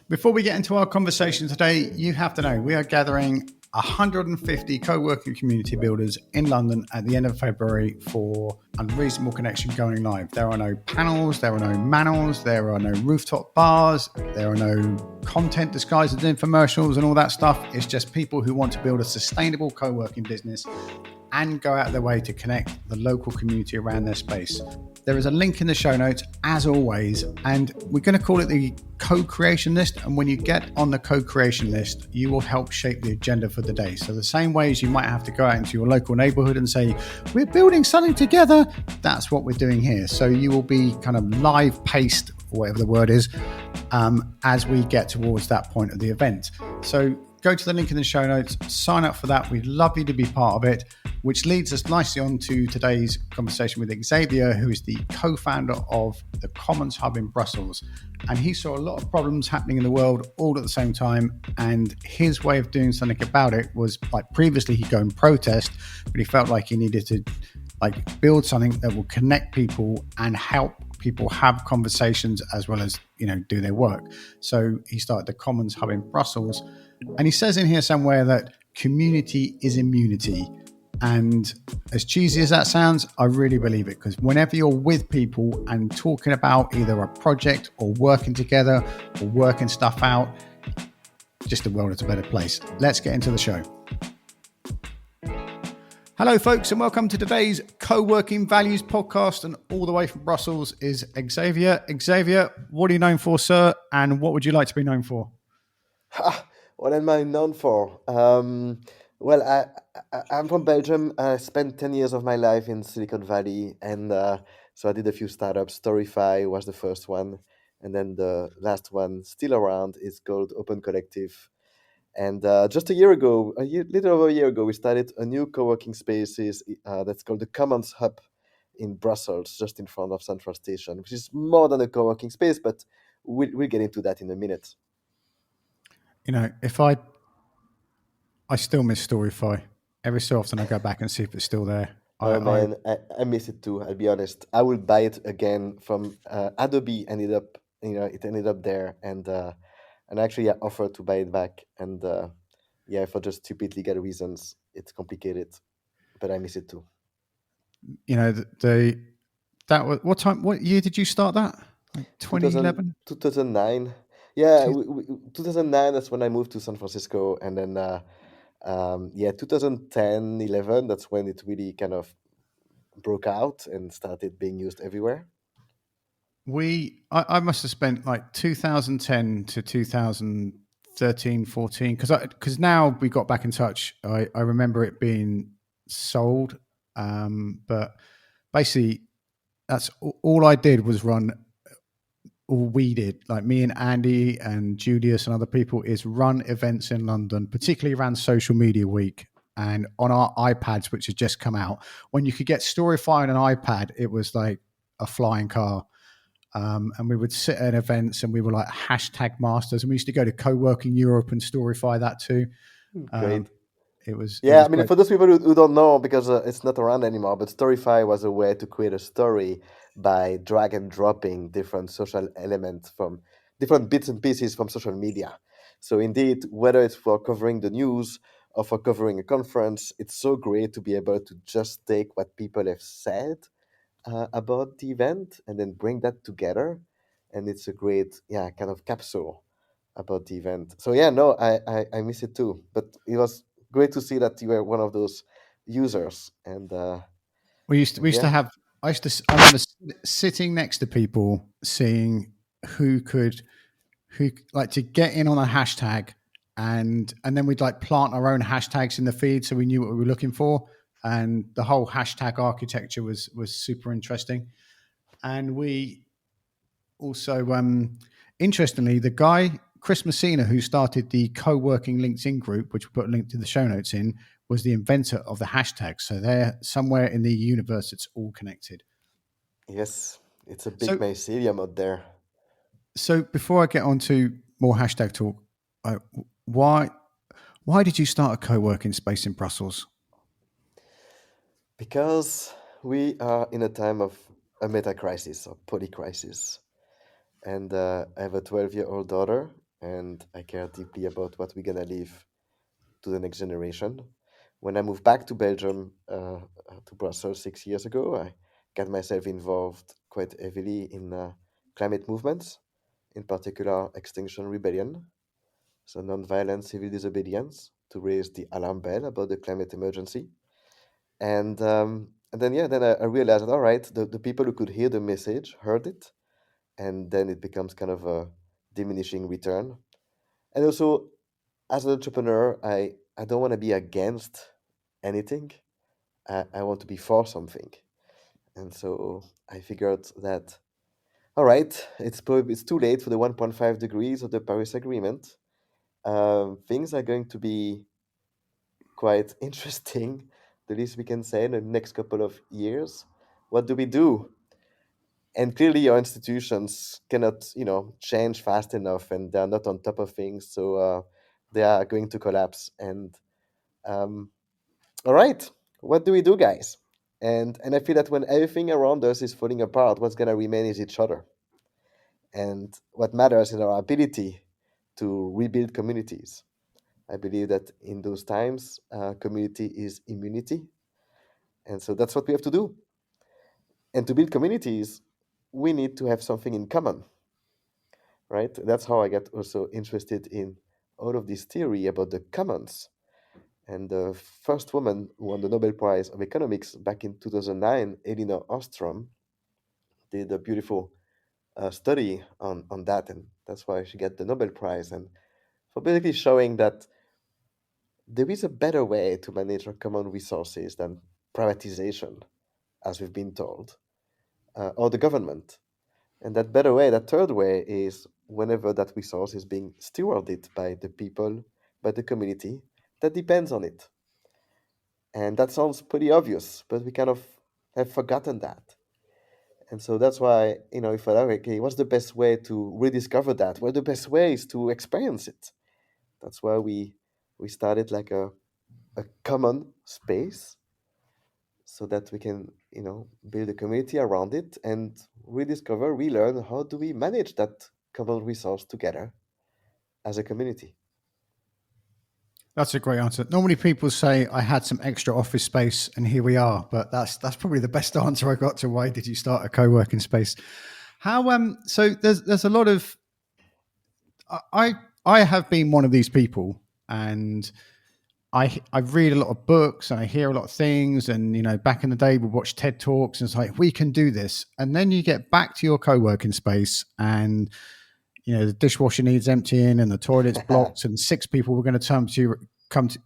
Before we get into our conversation today, you have to know we are gathering 150 co-working community builders in London at the end of February for Unreasonable Connection going live. There are no panels, there are no manuals, there are no rooftop bars, there are no content disguised as infomercials and all that stuff. It's just people who want to build a sustainable co-working business and go out of their way to connect the local community around their space. There is a link in the show notes, as always, and we're going to call it the co-creation list. And when you get on the co-creation list, you will help shape the agenda for the day. So the same ways you might have to go out into your local neighborhood and say, we're building something together, that's what we're doing here. So you will be kind of live paced, or whatever the word is, as we get towards that point of the event. So go to the link in the show notes, sign up for that. We'd love you to be part of it, which leads us nicely on to today's conversation with Xavier, who is the co-founder of the Commons Hub in Brussels. And he saw a lot of problems happening in the world all at the same time. And his way of doing something about it was, like, previously he'd go and protest, but he felt like he needed to build something that will connect people and help people have conversations as well as, do their work. So he started the Commons Hub in Brussels. And he says in here somewhere that community is immunity. And as cheesy as that sounds, I really believe it, because whenever you're with people and talking about either a project or working together or working stuff out, just the world is a better place. Let's get into the show. Hello, folks, and welcome to today's Co-working Values podcast. And all the way from Brussels is Xavier. Xavier, what are you known for, sir? And what would you like to be known for? What am I known for? I'm from Belgium. I spent 10 years of my life in Silicon Valley, and so I did a few startups. Storify was the first one, and then the last one, still around, is called Open Collective. And just little over a year ago, we started a new co-working spaces that's called the Commons Hub in Brussels, just in front of Central Station, which is more than a co-working space, but we'll get into that in a minute. If I still miss Storify. Every so often I go back and see if it's still there. I miss it too. I'll be honest. I will buy it again from Adobe. It ended up there, and actually I offered to buy it back, and for just stupid legal reasons, it's complicated, but I miss it too. What year did you start that? 2011? 2009. Yeah, 2009. That's when I moved to San Francisco, and then 2010, 11. That's when it really kind of broke out and started being used everywhere. I must have spent like 2010 to 2013, 14, because now we got back in touch. I remember it being sold, but basically that's all I did was run. All we did, like me and Andy and Julius and other people, is run events in London, particularly around Social Media Week. And on our iPads, which had just come out, when you could get Storify on an iPad, it was like a flying car. And we would sit at events and we were like hashtag masters. And we used to go to Co-working Europe and Storify that too. Great. It was great. For those people who don't know, because it's not around anymore, but Storify was a way to create a story by drag and dropping different social elements from different bits and pieces from social media. So indeed, whether it's for covering the news or for covering a conference, it's so great to be able to just take what people have said about the event and then bring that together. And it's a great, kind of capsule about the event. So I miss it too. But it was great to see that you were one of those users. And I remember sitting next to people, seeing who like to get in on a hashtag, and then we'd like plant our own hashtags in the feed so we knew what we were looking for. And the whole hashtag architecture was super interesting. And we also, interestingly, the guy, Chris Messina, who started the co-working LinkedIn group, which we put a link to the show notes in, was the inventor of the hashtag. So they're somewhere in the universe, it's all connected. Yes, it's a big mycelium out there. So before I get on to more hashtag talk, why did you start a co-working space in Brussels? Because we are in a time of a meta crisis or poly crisis. and I have a 12-year-old daughter, and I care deeply about what we're gonna leave to the next generation. When I moved back to Belgium, to Brussels 6 years ago, I got myself involved quite heavily in climate movements, in particular Extinction Rebellion, so non-violent civil disobedience to raise the alarm bell about the climate emergency. And then, yeah, then I realized that, all right, the people who could hear the message heard it, and then it becomes kind of a diminishing return. And also, as an entrepreneur, I don't want to be against anything. I want to be for something. And so I figured that, all right, it's too late for the 1.5 degrees of the Paris Agreement. Things are going to be quite interesting, the least we can say, in the next couple of years. What do we do? And clearly, our institutions cannot, change fast enough, and they're not on top of things, so they are going to collapse. And um, all right, what do we do, guys? And I feel that when everything around us is falling apart, what's gonna remain is each other. And what matters is our ability to rebuild communities. I believe that in those times, community is immunity, and so that's what we have to do. And to build communities, we need to have something in common, right? That's how I got also interested in all of this theory about the commons. And the first woman who won the Nobel Prize of Economics back in 2009, Elinor Ostrom, did a beautiful study on that. And that's why she got the Nobel Prize. And for basically showing that there is a better way to manage our common resources than privatization, as we've been told, or the government. And that better way, that third way, is whenever that resource is being stewarded by the people, by the community that depends on it. And that sounds pretty obvious, but we kind of have forgotten that. And so that's why, if I like, okay, what's the best way to rediscover that? What are the best ways to experience it? That's why we started like a common space so that we can, build a community around it and rediscover, relearn how do we manage that common resource together as a community. That's a great answer. Normally, people say I had some extra office space, and here we are. But that's probably the best answer I got to why did you start a co-working space? How so there's a lot of I I have been one of these people, and I read a lot of books and I hear a lot of things, and back in the day we watched TED Talks, and it's like we can do this, and then you get back to your co-working space, and the dishwasher needs emptying, and the toilet's blocked, and six people were going to come to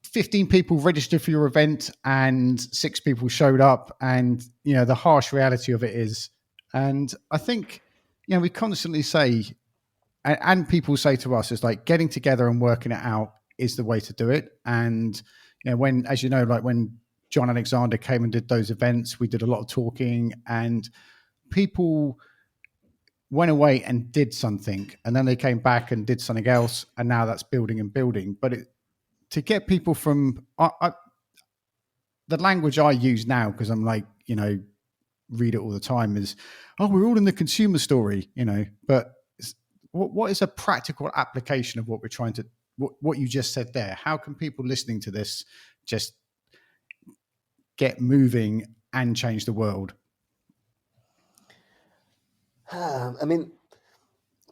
15 people registered for your event and six people showed up, and the harsh reality of it is, and I think we constantly say, and people say to us, it's like getting together and working it out is the way to do it. And when, as you know, like when John Alexander came and did those events, we did a lot of talking, and people went away and did something, and then they came back and did something else, and now that's building and building. But to get people from the language I use now, because I'm like, read it all the time, is, oh, we're all in the consumer story, but what is a practical application of what we're trying to, what you just said there? How can people listening to this just get moving and change the world? I mean,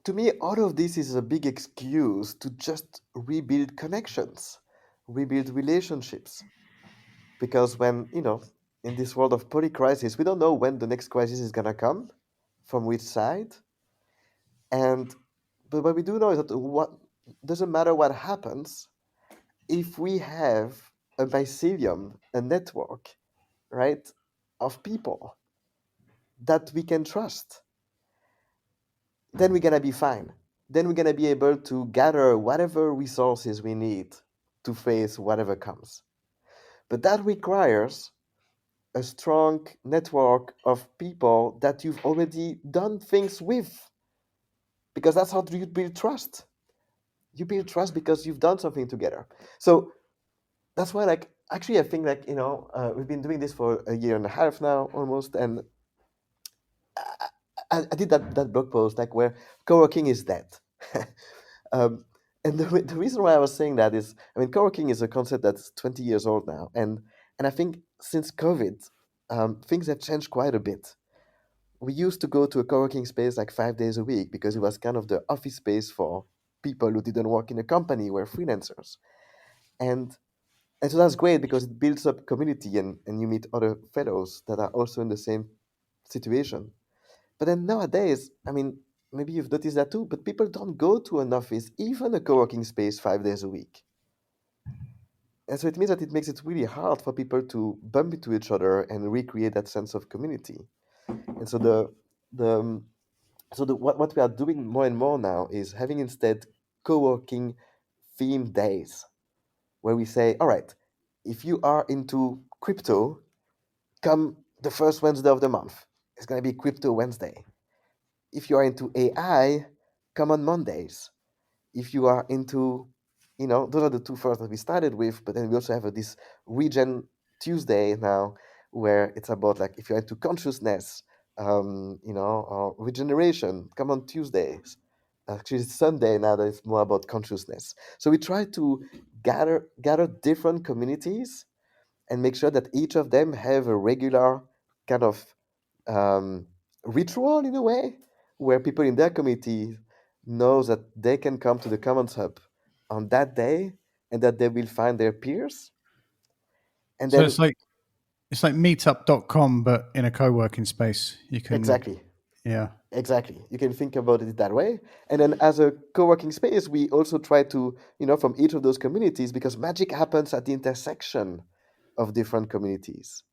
to me, all of this is a big excuse to just rebuild connections, rebuild relationships. Because when, in this world of polycrisis, we don't know when the next crisis is going to come, from which side. And but what we do know is that what doesn't matter what happens, if we have a mycelium, a network, right, of people that we can trust, then we're gonna be fine. Then we're gonna be able to gather whatever resources we need to face whatever comes. But that requires a strong network of people that you've already done things with, because that's how you build trust. You build trust because you've done something together. So that's why, like, actually, I think, like, we've been doing this for a year and a half now almost, and I did that blog post like where co-working is dead. um, and the reason why I was saying that is, I mean, co-working is a concept that's 20 years old now, and I think since COVID, things have changed quite a bit. We used to go to a co-working space like 5 days a week because it was kind of the office space for people who didn't work in a company, were freelancers, and and so that's great because it builds up community and you meet other fellows that are also in the same situation. But then nowadays, I mean, maybe you've noticed that too, but people don't go to an office, even a co-working space, 5 days a week. And so it means that it makes it really hard for people to bump into each other and recreate that sense of community. And so the what we are doing more and more now is having instead co-working theme days where we say, all right, if you are into crypto, come the first Wednesday of the month. It's going to be Crypto Wednesday. If you are into AI, come on Mondays. If you are into, those are the two first that we started with, but then we also have this Regen Tuesday now, where it's about like if you're into consciousness, or regeneration, come on Tuesdays. Actually, it's Sunday now that it's more about consciousness. So we try to gather different communities and make sure that each of them have a regular kind of um, ritual in a way where people in their community knows that they can come to the Commons Hub on that day and that they will find their peers. And So then it's like meetup.com, but in a co-working space. You can, exactly, yeah. exactly, you can think about it that way. And then as a co-working space, we also try to, from each of those communities, because magic happens at the intersection of different communities,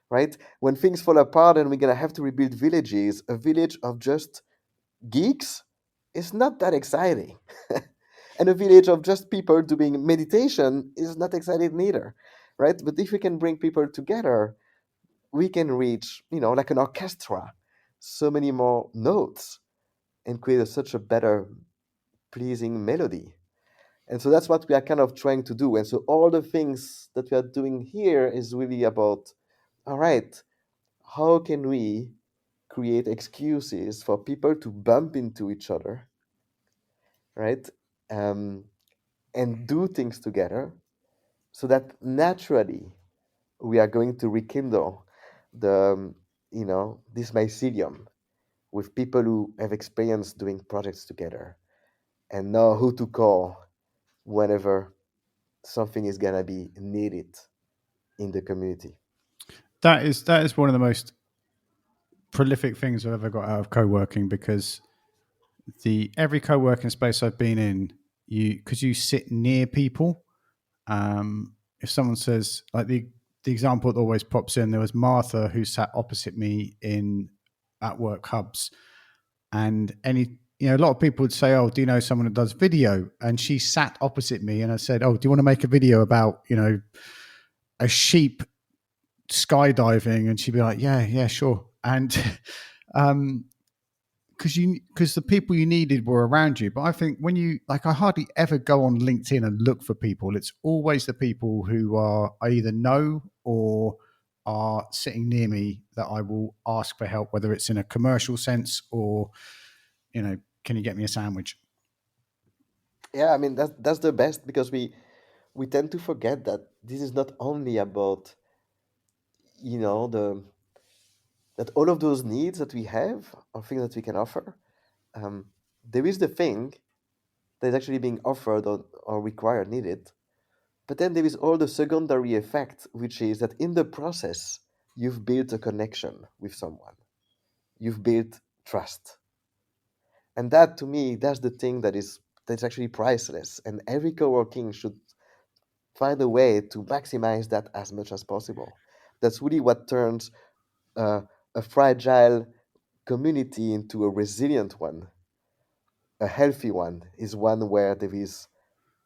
right? When things fall apart and we're gonna have to rebuild villages, a village of just geeks is not that exciting. And a village of just people doing meditation is not exciting neither, right? But if we can bring people together, we can reach, like an orchestra, so many more notes and create such a better, pleasing melody. And so that's what we are kind of trying to do. And so all the things that we are doing here is really about, all right, how can we create excuses for people to bump into each other, right? Um, and do things together so that naturally we are going to rekindle the, this mycelium with people who have experience doing projects together and know who to call whenever something is going to be needed in the community. That is one of the most prolific things I've ever got out of co-working, because the every co-working space I've been in, because you sit near people. If someone says, like, the example that always pops in, there was Martha who sat opposite me in at work hubs, and a lot of people would say, "Oh, do you know someone that does video?" And she sat opposite me, and I said, "Oh, do you want to make a video about a sheep skydiving?" And she'd be like, "Yeah, yeah, sure." And um, because the people you needed were around you. But I think when I hardly ever go on LinkedIn and look for people. It's always the people who I either know or are sitting near me that I will ask for help, whether it's in a commercial sense or, can you get me a sandwich? Yeah, I mean that's the best because we tend to forget that this is not only about the that all of those needs that we have or things that we can offer. Um, there is the thing that is actually being offered or required, needed. But then there is all the secondary effect, which is that in the process, you've built a connection with someone. You've built trust. And that to me, that's the thing that's actually priceless. And every co-working should find a way to maximize that as much as possible. That's really what turns a fragile community into a resilient one. A healthy one is one where there is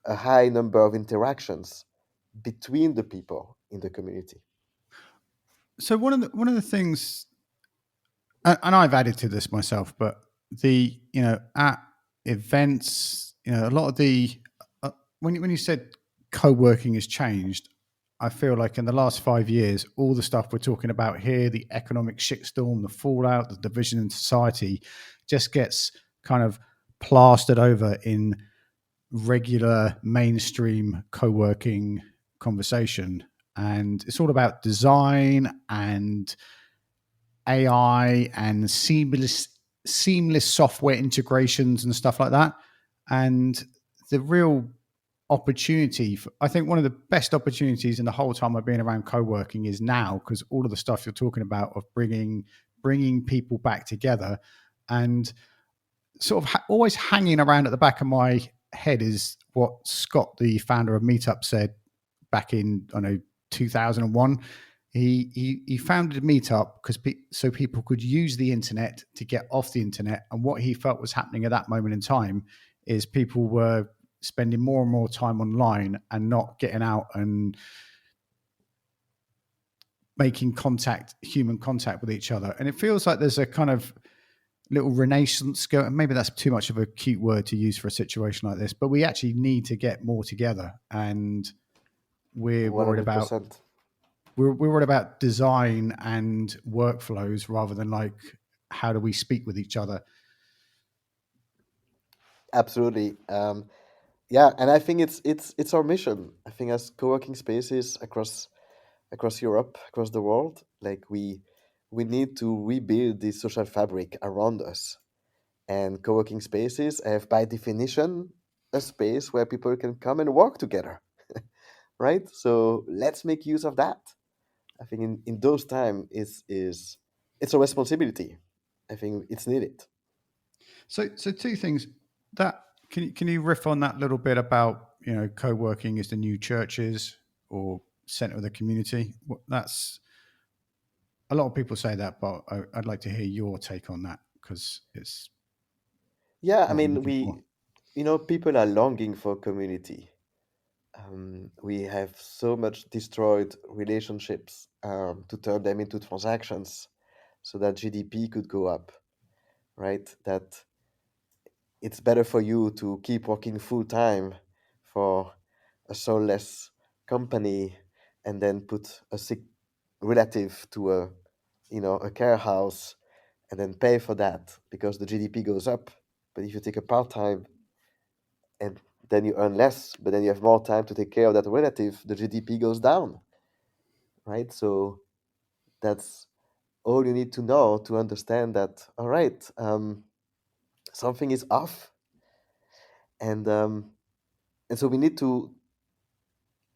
a high number of interactions between the people in the community. So one of the things, and I've added to this myself, but at events, a lot of the when you said co-working has changed, I feel like in the last 5 years, all the stuff we're talking about here, the economic shitstorm, the fallout, the division in society, just gets kind of plastered over in regular mainstream co-working conversation. And it's all about design and AI and seamless software integrations and stuff like that. And the real opportunity I think one of the best opportunities in the whole time I've been around co-working is now, because all of the stuff you're talking about of bringing people back together, and sort of always hanging around at the back of my head is what Scott, the founder of Meetup, said back in 2001. He founded Meetup because so people could use the internet to get off the internet, and what he felt was happening at that moment in time is people were spending more and more time online and not getting out and making human contact with each other. And it feels like there's a kind of little renaissance going. Maybe that's too much of a cute word to use for a situation like this, but we actually need to get more together, and we're worried about 100%. we're worried about design and workflows rather than like how do we speak with each other. Absolutely. Yeah, and I think it's our mission. I think as co-working spaces across Europe, across the world, like we need to rebuild the social fabric around us. And co-working spaces have by definition a space where people can come and work together, right? So let's make use of that. I think in those times is it's a responsibility. I think it's needed. So two things that can you riff on that little bit about co-working is the new churches or center of the community? That's a lot of people say that, but I'd like to hear your take on that because it's Yeah, I what I'm mean, looking for. people are longing for community. We have so much destroyed relationships to turn them into transactions so that GDP could go up, right? That it's better for you to keep working full time for a soulless company and then put a sick relative to a care house and then pay for that because the GDP goes up. But if you take a part time and then you earn less, but then you have more time to take care of that relative, the GDP goes down, right? So that's all you need to know to understand that, all right, something is off. And so we need to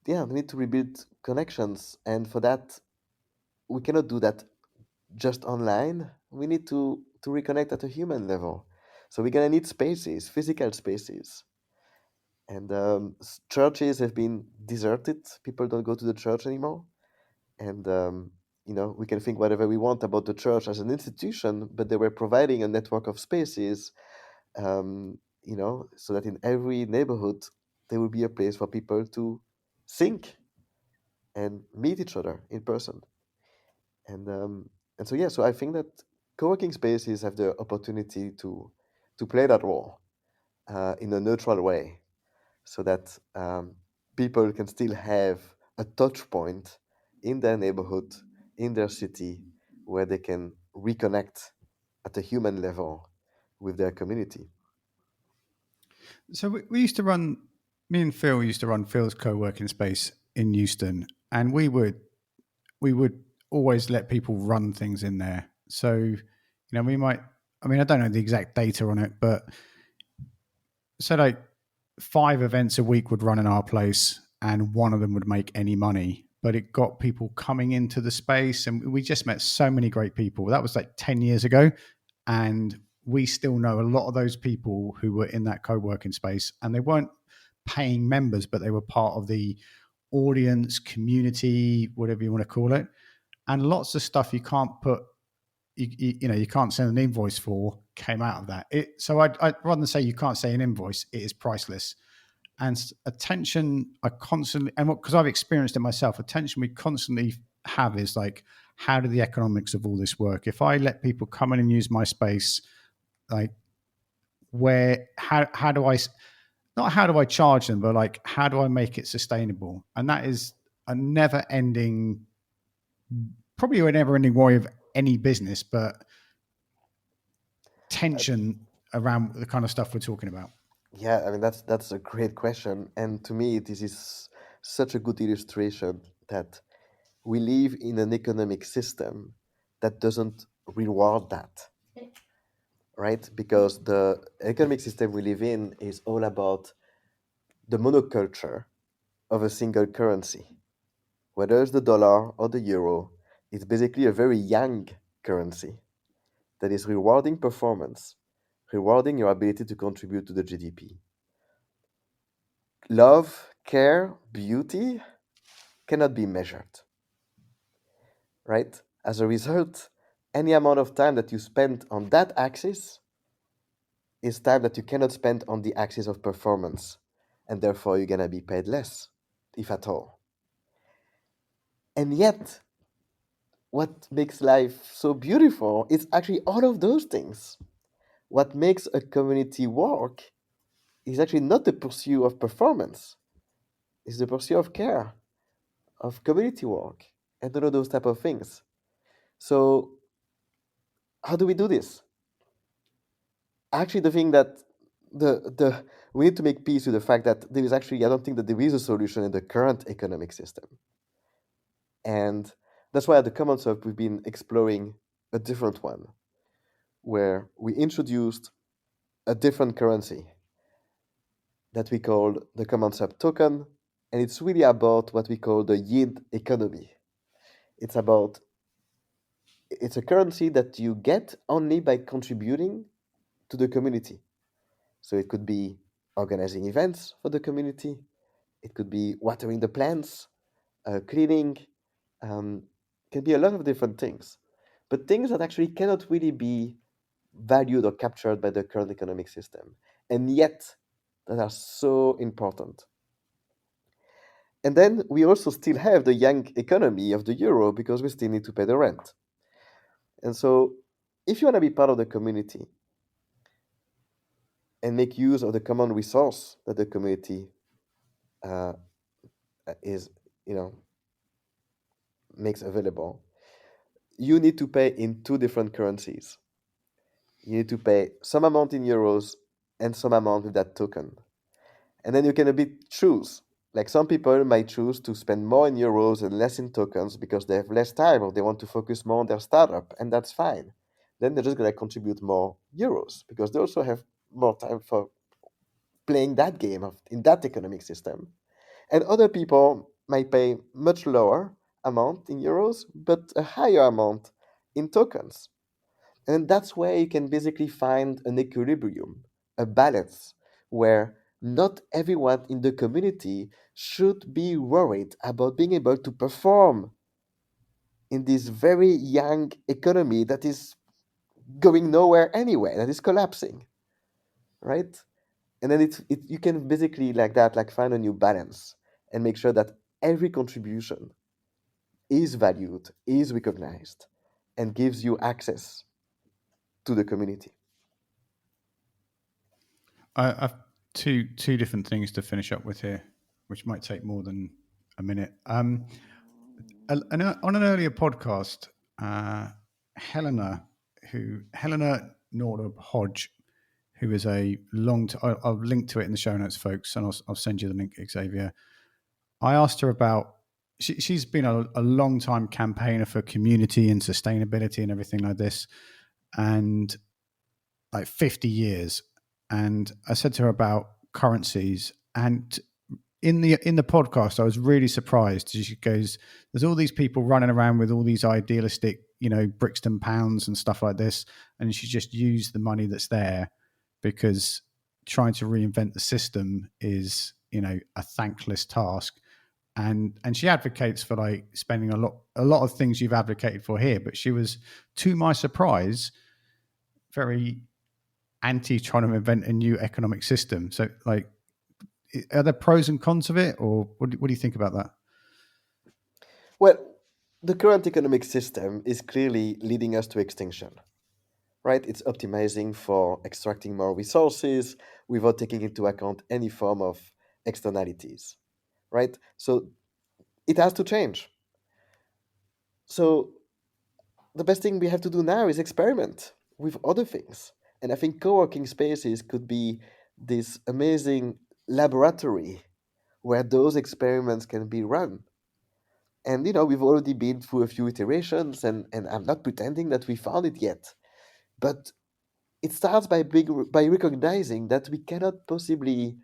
rebuild connections. And for that, we cannot do that just online. We need to reconnect at a human level. So we're gonna need spaces, physical spaces. And churches have been deserted. People don't go to the church anymore. And we can think whatever we want about the church as an institution, but they were providing a network of spaces, so that in every neighborhood there will be a place for people to think and meet each other in person. And so yeah, so I think that co-working spaces have the opportunity to play that role in a neutral way, so that people can still have a touch point in their neighborhood, in their city, where they can reconnect at a human level with their community. So we used to run. Me and Phil used to run Phil's co-working space in Euston, and we would always let people run things in there. So we might. I mean, I don't know the exact data on it, but so like 5 events a week would run in our place, and one of them would make any money. But it got people coming into the space, and we just met so many great people. That was like 10 years ago, and we still know a lot of those people who were in that co-working space, and they weren't paying members, but they were part of the audience, community, whatever you want to call it. And lots of stuff you can't put, you can't send an invoice for came out of that. So I'd rather than say you can't say an invoice, it is priceless. And attention, I constantly, and because I've experienced it myself, attention we constantly have is like, how do the economics of all this work? If I let people come in and use my space, like how do I, not how do I charge them, but like, how do I make it sustainable? And that is a never-ending, probably a never-ending worry of any business, but tension around the kind of stuff we're talking about? Yeah, I mean that's a great question, and to me this is such a good illustration that we live in an economic system that doesn't reward that, right? Because the economic system we live in is all about the monoculture of a single currency. Whether it's the dollar or the euro, it's basically a very young currency that is rewarding performance, rewarding your ability to contribute to the GDP. Love, care, beauty cannot be measured, right? As a result, any amount of time that you spend on that axis is time that you cannot spend on the axis of performance, and therefore you're gonna be paid less, if at all. And yet, what makes life so beautiful is actually all of those things. What makes a community work is actually not the pursuit of performance, it's the pursuit of care, of community work, and all of those type of things. So, how do we do this? Actually, the thing that the we need to make peace with the fact that there is actually, I don't think that there is a solution in the current economic system. And that's why at the Commons Hub we've been exploring a different one, where we introduced a different currency that we call the Commons Hub token, and it's really about what we call the yield economy. It's about it's a currency that you get only by contributing to the community. So it could be organizing events for the community, it could be watering the plants, cleaning, um, can be a lot of different things, but things that actually cannot really be valued or captured by the current economic system, and yet that are so important. And then we also still have the young economy of the euro because we still need to pay the rent. And so, if you want to be part of the community and make use of the common resource that the community uh, is, you know, makes available, you need to pay in two different currencies. You need to pay some amount in euros and some amount with that token. And then you can a bit choose. Like some people might choose to spend more in euros and less in tokens because they have less time or they want to focus more on their startup, and that's fine. Then they're just going to contribute more euros because they also have more time for playing that game in that economic system. And other people might pay much lower amount in euros, but a higher amount in tokens. And that's where you can basically find an equilibrium, a balance, where not everyone in the community should be worried about being able to perform in this very young economy that is going nowhere anyway, that is collapsing, right? And then you can basically like that, like find a new balance and make sure that every contribution is valued, is recognized, and gives you access to the community. I've two different things to finish up with here, which might take more than a minute. On an earlier podcast, Helena Nordab Hodge, who is a I'll link to it in the show notes, folks, and I'll send you the link, Xavier. I asked her about. She's been a long time campaigner for community and sustainability and everything like this, and like 50 years. And I said to her about currencies, and in the podcast, I was really surprised. She goes, "There's all these people running around with all these idealistic, Brixton pounds and stuff like this, and she just used the money that's there because trying to reinvent the system is, a thankless task." And she advocates for like spending a lot of things you've advocated for here, but she was, to my surprise, very anti trying to invent a new economic system. So, like, are there pros and cons of it, or what do you think about that? Well, the current economic system is clearly leading us to extinction, right? It's optimizing for extracting more resources without taking into account any form of externalities, right? So it has to change. So the best thing we have to do now is experiment with other things. And I think co-working spaces could be this amazing laboratory where those experiments can be run. And we've already been through a few iterations, and I'm not pretending that we found it yet. But it starts by recognizing that we cannot possibly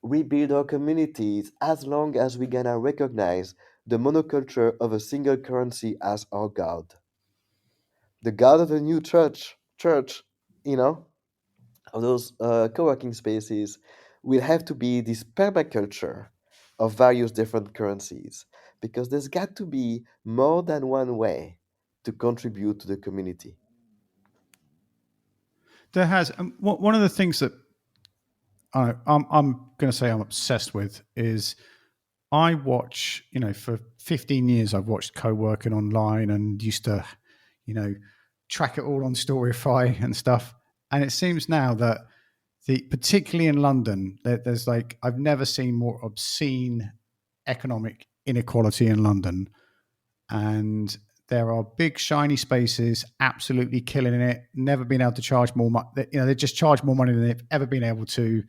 rebuild our communities as long as we're gonna recognize the monoculture of a single currency as our god. The god of the new church, you know, of those co-working spaces will have to be this permaculture of various different currencies, because there's got to be more than one way to contribute to the community. There has one of the things that I'm going to say I'm obsessed with is I watch, for 15 years, I've watched co-working online and used to, you know, track it all on Storify and stuff. And it seems now that particularly in London, there's like, I've never seen more obscene economic inequality in London. And there are big shiny spaces, absolutely killing it, never been able to charge more money. They just charge more money than they've ever been able to,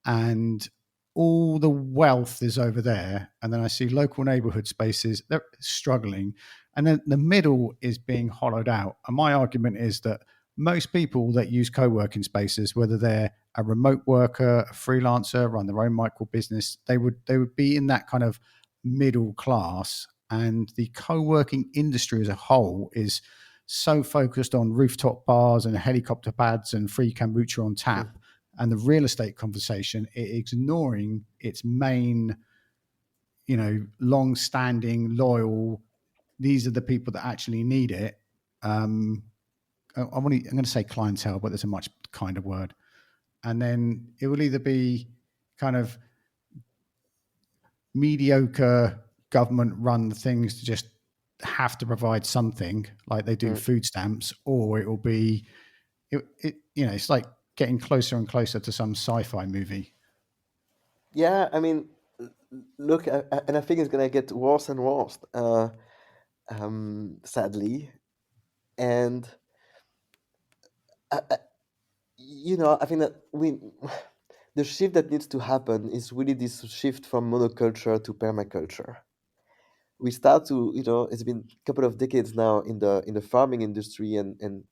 and all the wealth is over there. And then I see local neighborhood spaces, they're struggling. And then the middle is being hollowed out. And my argument is that most people that use co-working spaces, whether they're a remote worker, a freelancer, run their own micro business, they would be in that kind of middle class. And the co-working industry as a whole is so focused on rooftop bars and helicopter pads and free kombucha on Hmm. tap and the real estate conversation, ignoring its main, long-standing, loyal. These are the people that actually need it. Um, I'm going to say clientele, but there's a much kinder word. And then it will either be kind of mediocre government-run things to just have to provide something like they do Mm. food stamps, or it will be, it's like getting closer and closer to some sci-fi movie. Yeah, I mean, look, and I think it's gonna get worse and worse, sadly. And I, I think that the shift that needs to happen is really this shift from monoculture to permaculture. We start to, it's been a couple of decades now in the farming industry, and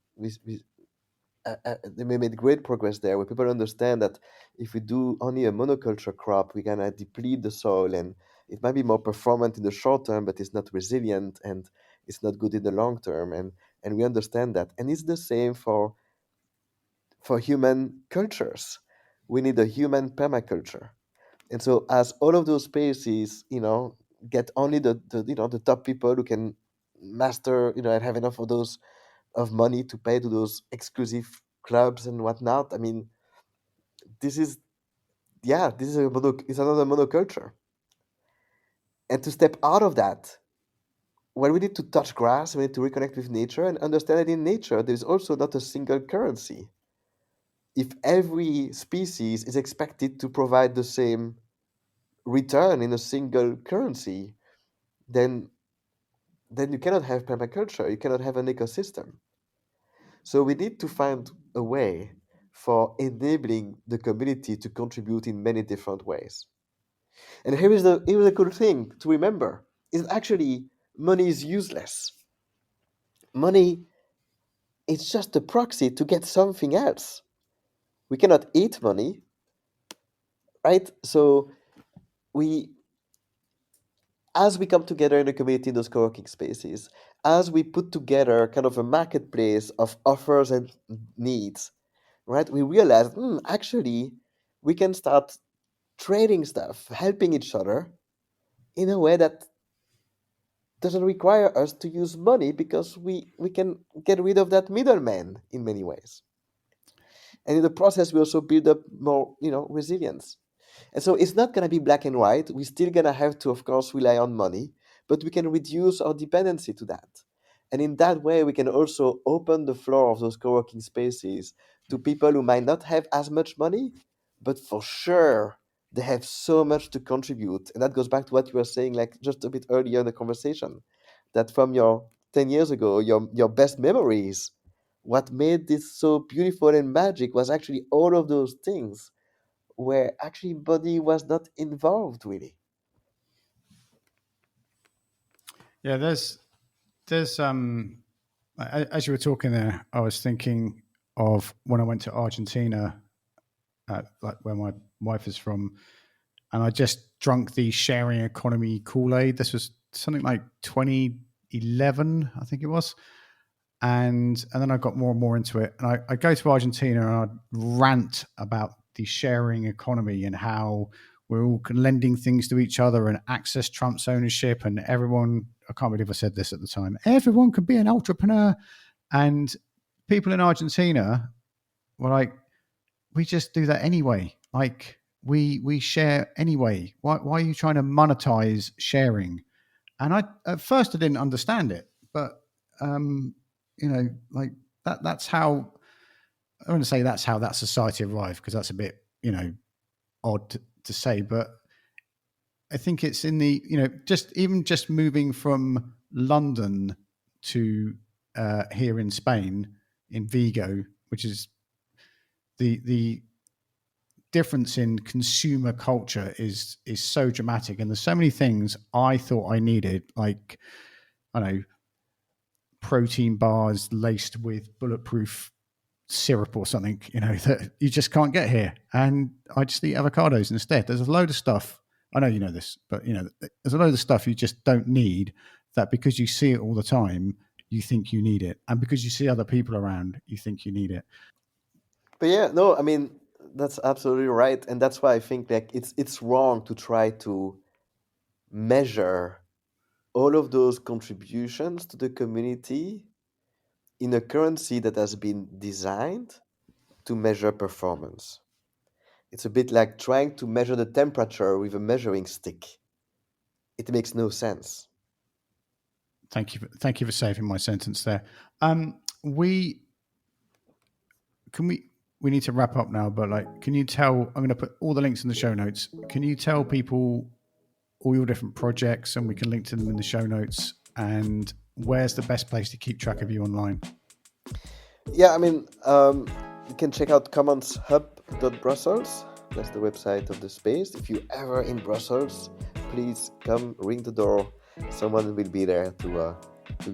they made great progress there, where people understand that if we do only a monoculture crop, we're gonna deplete the soil, and it might be more performant in the short term, but it's not resilient and it's not good in the long term, and we understand that, and it's the same for human cultures. We need a human permaculture. And so as all of those spaces, get only the top people who can master, and have enough of those of money to pay to those exclusive clubs and whatnot. I mean, this is this is it's another monoculture. And to step out of that, well, we need to touch grass, we need to reconnect with nature and understand that in nature there's also not a single currency. If every species is expected to provide the same return in a single currency, then you cannot have permaculture, you cannot have an ecosystem. So we need to find a way for enabling the community to contribute in many different ways. And here is the cool thing to remember is actually money is useless. Money is just a proxy to get something else. We cannot eat money, right? So we as we come together in a community in those co-working spaces, as we put together kind of a marketplace of offers and needs, right? We realize, actually, we can start trading stuff, helping each other in a way that doesn't require us to use money, because we can get rid of that middleman in many ways. And in the process, we also build up more, resilience. And so it's not going to be black and white. We're still going to have to, of course, rely on money, but we can reduce our dependency to that. And in that way, we can also open the floor of those co working spaces to people who might not have as much money, but for sure They have so much to contribute. And that goes back to what you were saying, like just a bit earlier in the conversation, that from your 10 years ago, your best memories, what made this so beautiful and magic was actually all of those things where actually body was not involved really. Yeah, there's as you were talking there, I was thinking of when I went to Argentina, like where my wife is from, and I just drunk the sharing economy Kool-Aid. This was something like 2011, I think it was. And then I got more and more into it. And I go to Argentina and I rant about the sharing economy and how we're all lending things to each other and access Trump's ownership, and everyone, I can't believe I said this at the time, everyone could be an entrepreneur. And people in Argentina were like, we just do that anyway. Like we share anyway. Why are you trying to monetize sharing? And I at first I didn't understand it, but like that's how I want to say that's how that society arrived, because that's a bit odd to say, but I think it's in the just moving from London to here in Spain, in Vigo, which is the difference in consumer culture is so dramatic, and there's so many things I thought I needed, like I don't know, protein bars laced with bulletproof syrup or something, that you just can't get here. And I just eat avocados instead. There's a load of stuff. I know you know this, but there's a load of stuff you just don't need, that because you see it all the time, you think you need it. And because you see other people around, you think you need it. But yeah, no, I mean that's absolutely right, and that's why I think like it's wrong to try to measure all of those contributions to the community in a currency that has been designed to measure performance. It's a bit like trying to measure the temperature with a measuring stick. It makes no sense. Thank you for saving my sentence there. We need to wrap up now, but can you tell? I'm going to put all the links in the show notes. Can you tell people all your different projects, and we can link to them in the show notes? And where's the best place to keep track of you online? Yeah, I mean, you can check out commonshub.brussels. That's the website of the space. If you're ever in Brussels, please come, ring the door. Someone will be there to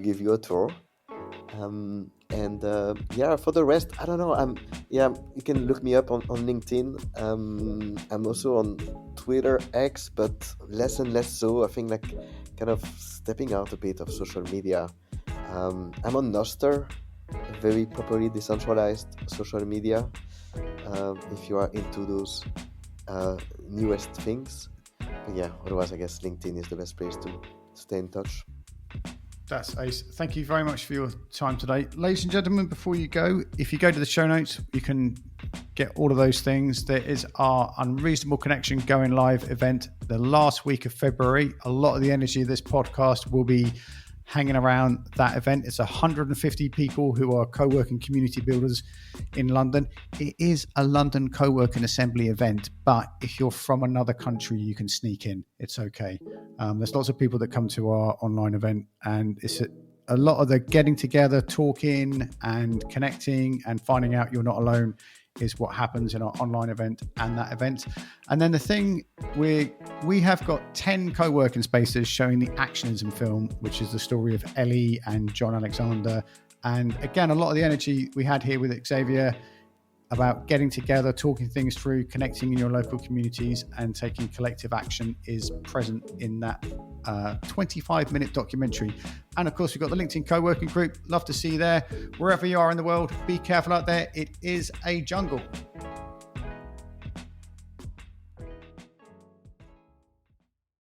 give you a tour. For the rest, I don't know. You can look me up on LinkedIn. I'm also on Twitter, X, but less and less so. I think kind of stepping out a bit of social media. I'm on Nostr, very properly decentralized social media. If you are into those newest things, but yeah. Otherwise, I guess LinkedIn is the best place to stay in touch. That's ace. Thank you very much for your time today. Ladies and gentlemen, before you go, if you go to the show notes, you can get all of those things. There is our Unreasonable Connection going live event the last week of February. A lot of the energy of this podcast will be hanging around that event. It's 150 people who are co-working community builders in London. It is a London co-working assembly event, but if you're from another country, you can sneak in. It's okay. There's lots of people that come to our online event, and it's a lot of the getting together, talking and connecting and finding out you're not alone is what happens in our online event and that event. And then the thing, we have got 10 co-working spaces showing the Actionism film, which is the story of Ellie and John Alexander. And again, a lot of the energy we had here with Xavier about getting together, talking things through, connecting in your local communities and taking collective action is present in that 25-minute documentary. And of course, we've got the LinkedIn co-working group. Love to see you there. Wherever you are in the world, be careful out there. It is a jungle.